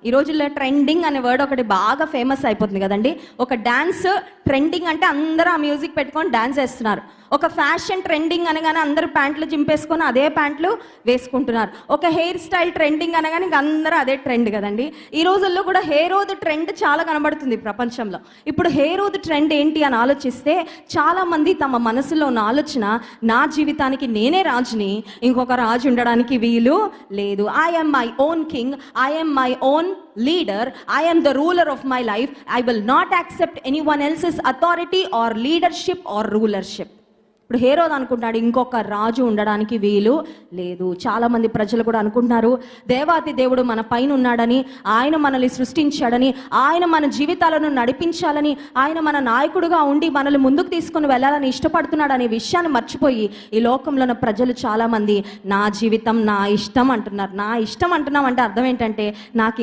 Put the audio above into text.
ఈ రోజుల్లో ట్రెండింగ్ అనే వర్డ్ ఒకటి బాగా ఫేమస్ అయిపోతుంది కదండి. ఒక డాన్స్ ట్రెండింగ్ అంటే అందరూ ఆ మ్యూజిక్ పెట్టుకొని డాన్స్ వేస్తున్నారు. ఒక ఫ్యాషన్ ట్రెండింగ్ అనగానే అందరూ ప్యాంట్లు చింపేసుకొని అదే ప్యాంట్లు వేసుకుంటున్నారు. ఒక హెయిర్ స్టైల్ ట్రెండింగ్ అనగానే ఇంక అందరూ అదే ట్రెండ్ కదండి. ఈ రోజుల్లో కూడా హెయిర్ ఓద్ ట్రెండ్ చాలా కనబడుతుంది ప్రపంచంలో. ఇప్పుడు హెయిర్ ఓద్ ట్రెండ్ ఏంటి అని ఆలోచిస్తే చాలామంది తమ మనసులో ఉన్న ఆలోచన, నా జీవితానికి నేనే రాజుని, ఇంకొక రాజు ఉండడానికి వీలు లేదు. I am my own king, I am my own leader, I am the ruler of my life. I will not accept anyone else's authority or leadership or rulership. ఇప్పుడు హేరోదు అనుకుంటున్నాడు ఇంకొక రాజు ఉండడానికి వీలు లేదు. చాలామంది ప్రజలు కూడా అనుకుంటున్నారు దేవాతి దేవుడు మన పైన ఉన్నాడని, ఆయన మనల్ని సృష్టించాడని, ఆయన మన జీవితాలను నడిపించాలని, ఆయన మన నాయకుడుగా ఉండి మనల్ని ముందుకు తీసుకొని వెళ్ళాలని ఇష్టపడుతున్నాడు అనే విషయాన్ని మర్చిపోయి ఈ లోకంలో ఉన్న ప్రజలు చాలామంది నా జీవితం నా ఇష్టం అంటున్నారు. నా ఇష్టం అంటున్నాం అంటే అర్థం ఏంటంటే నాకు